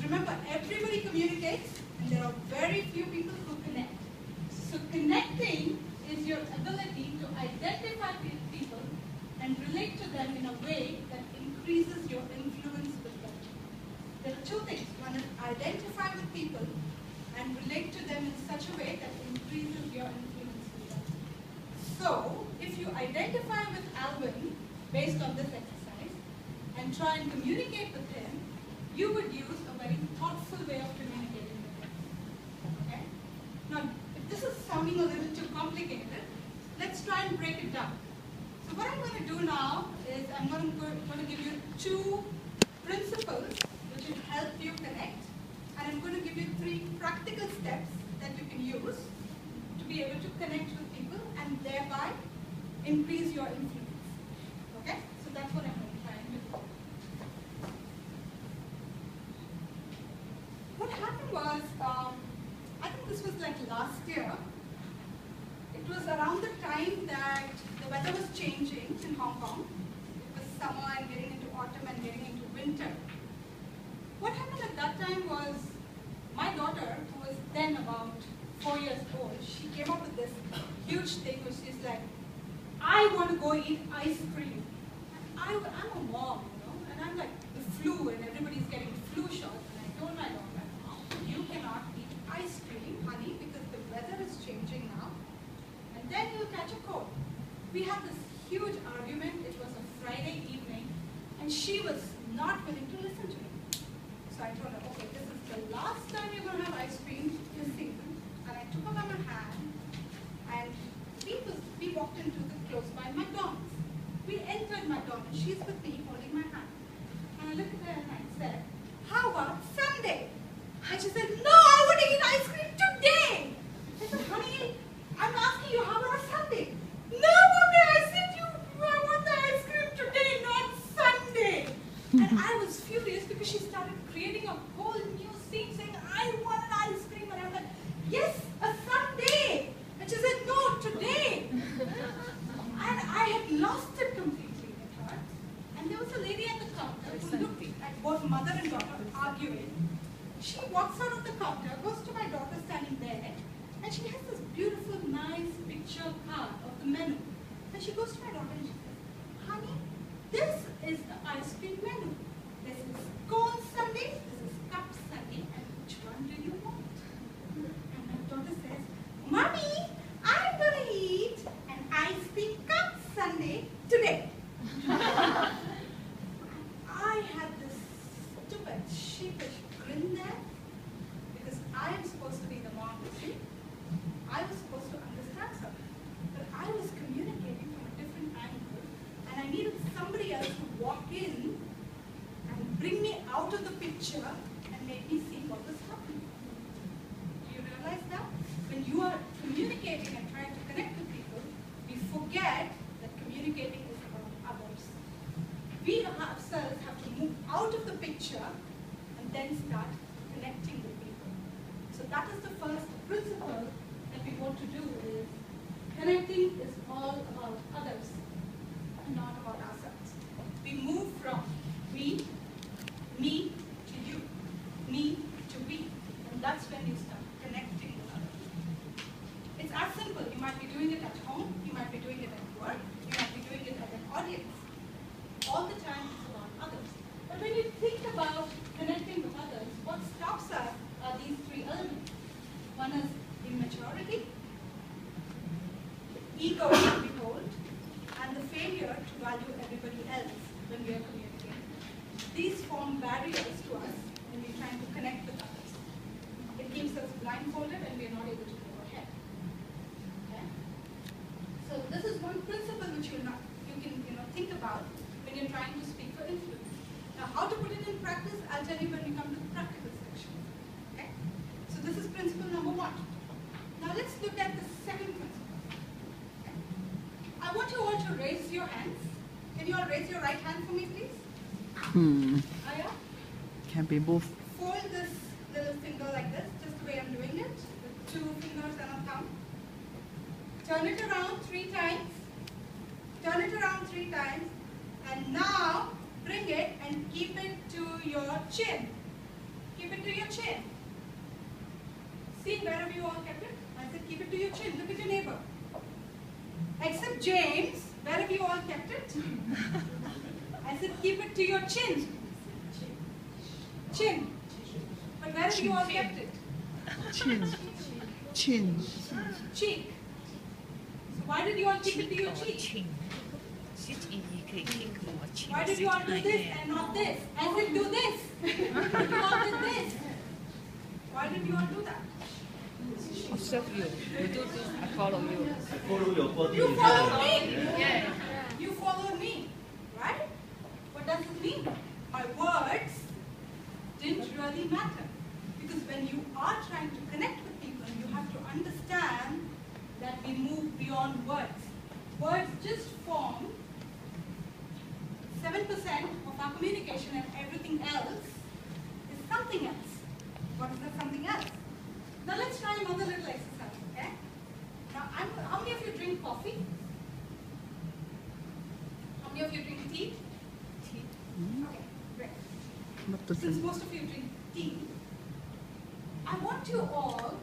remember, everybody communicates, and there are very few people who connect. So connecting is your ability to identify people and relate to them in a way that increases your influence with them. There are two things. One is identify with people and relate to them in such a way that increases your influence with them. So, if you identify with Alvin based on this exercise and try and communicate with him, you would use a very thoughtful way of communicating with him. Okay? Now, if this is sounding a little too complicated, let's try and break it down. So what I'm going to do now is I'm going to give you two principles which will help you connect, and I'm going to give you 3 practical steps that you can use to be able to connect with people and thereby increase your influence. Okay? So that's what I'm going to try and do. What happened was, I think this was like last year. It was around the time that the weather was changing in Hong Kong. It was summer and getting into autumn and getting into winter. What happened at that time was my daughter, who was then about 4 years old, she came up with this huge thing where she's like, I want to go eat ice cream. I'm a mom, you know, and I'm like the flu and everybody's getting flu shots. And I told my daughter, you cannot eat ice cream, honey, because the weather is changing now. And then you'll catch a cold. We had this huge argument. It was a Friday evening, and she was not willing to listen to me. So I told her, okay, this is the last time you're going to have ice cream this season. And I took her by my hand, and we walked into the close by McDonald's. We entered McDonald's. She's with me, holding my hand. And I looked at her and I said, how about Sunday? And she said, no, I want to eat ice cream today. I said, honey, I'm asking you, how about a Sunday? No, mommy, I said I want the ice cream today, not Sunday. And I was furious because she started creating a whole new scene saying, I want an ice cream. And I was like, yes, a Sunday. And she said, no, today. And I had lost it completely with her. And there was a lady at the counter who looked at both mother and daughter arguing. She walks out of the counter, goes to my daughter standing there, and she has this beautiful, nice picture card of the menu. And she goes to my daughter and she says, honey, this is the ice cream menu. This is cone sundae, this is cup sundae, and which one do you want? And my daughter says, mommy, I'm going to eat an ice cream cup sundae today. I had this stupid, sheepish grin there because I am supposed to be the mom, see? I was supposed to understand something, but I was communicating from a different angle, and I needed somebody else to walk in and bring me out of the picture and make me see what was happening. Do you realize that? When you are communicating and trying to connect with people, we forget that communicating is about others. We ourselves have to move out of the picture and then start connecting with people. So that is the first principle that we want to do is connecting is all about others and not about ourselves. We move from me to you, me to we, and that's when you start connecting with others. It's as simple. You might be doing it at home, you might be doing it at work, you might be doing it at an audience. All the time it's about others. But when you think about connecting with others, what stops us are these 3 elements. One is immaturity, ego to be told, and the failure to value everybody else when we are communicating. These form barriers to us when we're trying to connect with others. It keeps us blindfolded and we are not able to go ahead. Okay? So this is one principle which you can think about when you're trying to speak for influence. Now how to put it in practice, I'll tell you when we come to the practical section. Okay? So this is principle number 1. Now let's look at the second principle. Okay? I want you all to raise your hands. Can you all raise your right hand for me, please? Aya? Can be moved. Fold this little finger like this, just the way I'm doing it, with 2 fingers and a thumb. Turn it around 3 times. Turn it around 3 times. And now bring it and keep it to your chin. Keep it to to your chin. See, wherever you all kept it? I said, keep it to your chin. Look at your neighbor. Except James, wherever you all kept it? I said, keep it to your chin. Chin. But wherever you all kept it? Chin. Chin. Cheek. So why did you all keep it to your cheek? Why did you all do this and not this? I said, do this. You all did this. Why did you all do that? Observe you. You do this, I follow you. Follow your body. You followed me. Yeah. You followed me. Right? What does it mean? My words didn't really matter. Because when you are trying to connect with people, you have to understand that we move beyond words. Words just form 7% of our communication, and everything else is something else. What is that something else? Now let's try another little exercise, okay? Now, how many of you drink coffee? How many of you drink tea? Tea. Okay, great. Since most of you drink tea, I want you all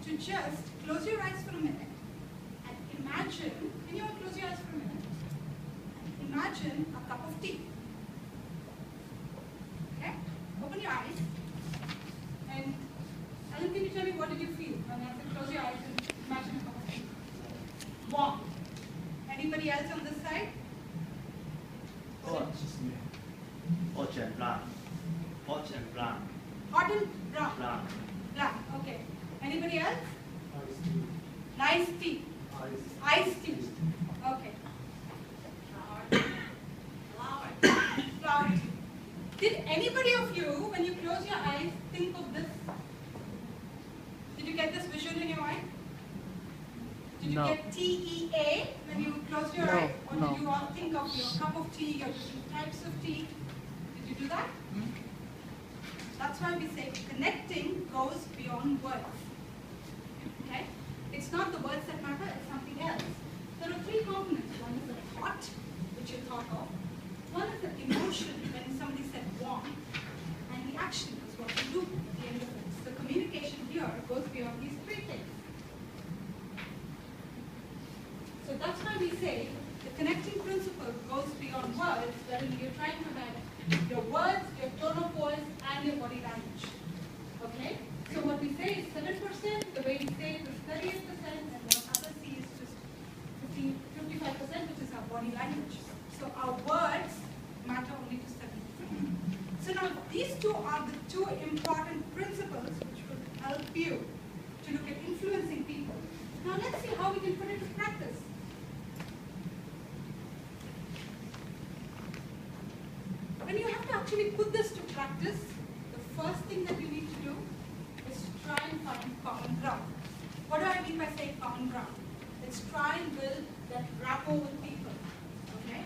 to just close your eyes for a minute and imagine, can you all close your eyes for a minute? And imagine a cup of tea. Okay? Open your eyes. And Alan, can you tell me what did you feel when I said close your eyes and imagine a cup of tea? Warm. Anybody else on this side? Hot and brown. Hot and brown. Hot and brown. Brown. Black. Okay. Anybody else? Nice tea. Iced tea. Okay. Flower tea. Did anybody of you, when you close your eyes, think of this? Did you get this vision in your mind? Did you No. get TEA when you close your No, eyes? Or no. did you all think of your cup of tea, your different types of tea? Did you do that? That's why we say connecting goes beyond words. Okay? It's not the words that matter, it's something else. There are three components. One is the thought, which you thought of. One is the emotion, when somebody said warm. And the action is what you do at the end of it. So communication here goes beyond these three things. So that's why we say the connecting principle goes beyond words, wherein you're trying to have your words, your tone of voice, and your body language. Okay? So what we say is 7%, the way we say it is 38%, and what others see is just 55%, which is our body language. So our words matter only to 7%. So now these two are the two important principles which will help you to look at influencing people. Now let's see how we can put it to practice. When you have to actually put this to practice, the first thing that you need to do is to try and find common ground. What do I mean by saying common ground? It's try and build that rapport with people. Okay?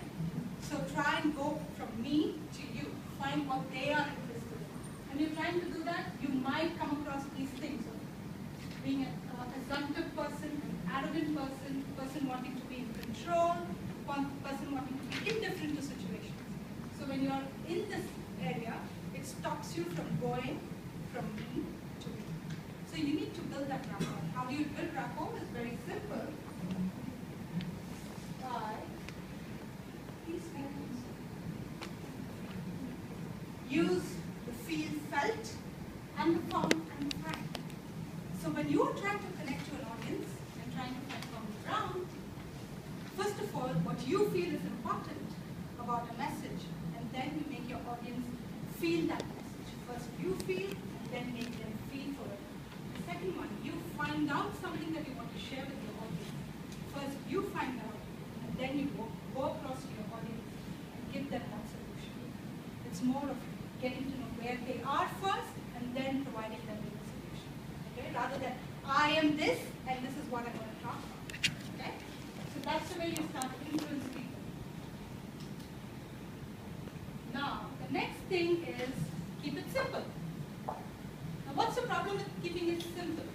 So try and go from me to you. Find what they are interested in. When you're trying to do that, you might come across these things of being an assumptive person, an arrogant person, person wanting to be in control, one person wanting to be indifferent to situations. So when you are in this area, it stops you from going from me to me. So you need to build that rapport. How do you build rapport? It's very simple. By these things. Use the feel felt and the form and the find. So when you are trying to connect to an audience and trying to find common ground, first of all, what you feel is important about a message, and then you make your audience feel that message. First you feel, and then make them feel for it. The second one, you find out something that you want to share with your audience. First you find out, and then you go across to your audience and give them that solution. It's more of getting to know where they are first, and then providing them with a solution. Okay? Rather than, I am this, and this is what I'm going to talk about. Okay? So that's the way you start to influence people. Now, the next thing is keep it simple. Now, what's the problem with keeping it simple?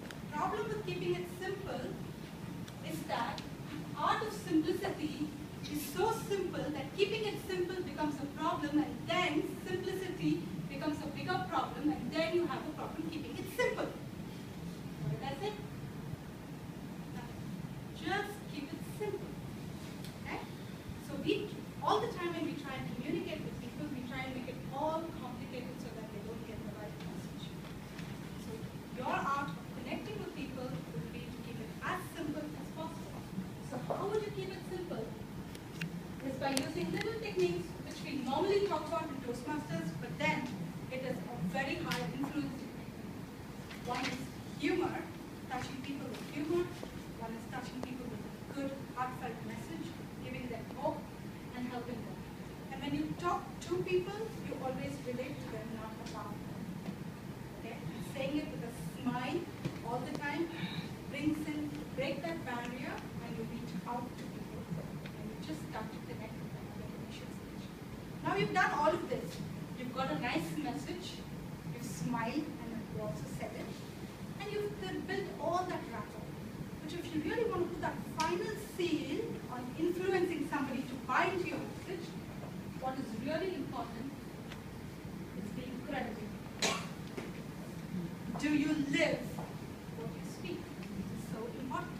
The problem with keeping it simple is that the art of simplicity is so simple that keeping it simple becomes a problem, and then simplicity becomes a bigger by using little techniques which we normally talk about in Toastmasters, but then it is a very high influence. One is humor, touching people with humor. One is touching people with a good, heartfelt message, giving them hope and helping them. And when you talk to people, you always relate to them, not about them. Okay? And saying it with a smile all the time break that barrier, and you reach out to people, and you just start to connect with them at the initial stage. Now you've done all of this. You've got a nice message, you've smiled, and you also said it, and you've built all that rapport. But if you really want to put that final seal on influencing somebody to buy into your message, what is really important is being credible. Do you live what you speak? It's so important.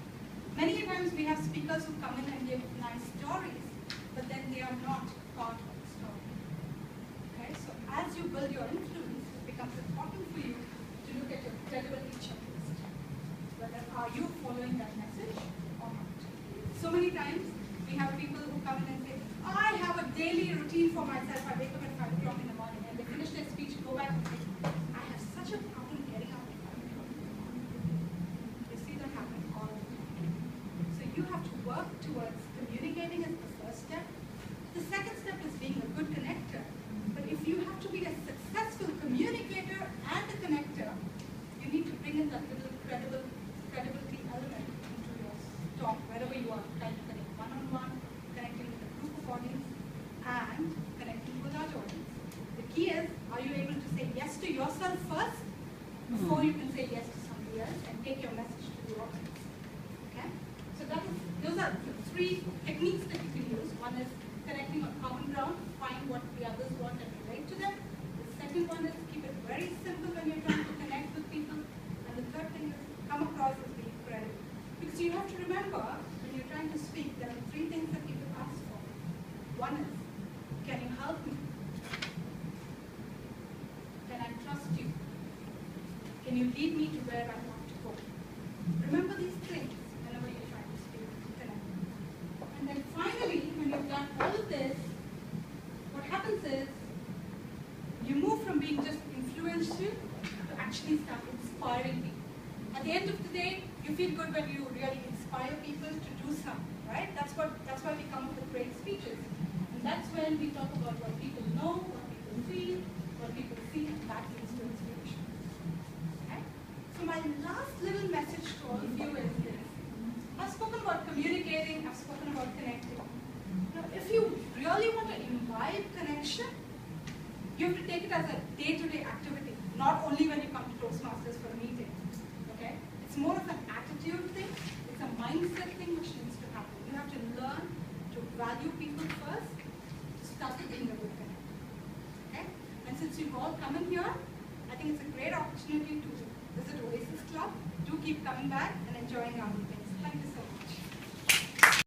Many times we have speakers who come in and give nice stories, but then they are not part of the story. Okay? So as you build your influence, it becomes important for you to look at your credibility checklist. Whether are you following that message or not? So many times we have people who come in and say, I have a daily routine for myself. I wake up at 5 o'clock in the morning, and they finish their speech, go back and say, I have such a problem getting up at 5 o'clock in the morning. You see that happen all the time. So you have to work towards communicating as the first step. The second step is being a good connector. But if you have to be a successful communicator and a connector, you need to bring in that little credibility element into your talk, wherever you are, trying to connect one-on-one, connecting with a group of audience, and connecting with our audience. The key is, are you able to say yes to yourself first before you can say yes to somebody else and take your message to the audience? Okay? So those are the three techniques that you can use. One is connecting on common ground, find what the others want and relate to them. The second one is keep it very simple when you're trying to connect with people. And the third thing is come across as being credible. Because you have to remember, when you're trying to speak, there are three things that people ask for. One is, can you help me? Can I trust you? Can you lead me to where I want to go? Remember these things whenever you're trying to speak and connect. And then finally, when you've done all of this, what happens is, you move from being just influential to actually start inspiring people. At the end of the day, you feel good when you really inspire people to do something, right? That's why we come up with great speeches. And that's when we talk about what people know, what people feel, what people see, and that leads to inspiration. Okay? So my last little message to all of you is this. I've spoken about communicating, I've spoken about connecting. Now, if you really want to imbibe connection, you have to take it as a day-to-day activity, not only when you come to Toastmasters for a meeting. Okay? It's more of an attitude thing. It's a mindset thing which needs to happen. You have to learn to value people first to start being a good connector. Okay? And since you've all come in here, I think it's a great opportunity to visit Oasis Club. Do keep coming back and enjoying our meeting.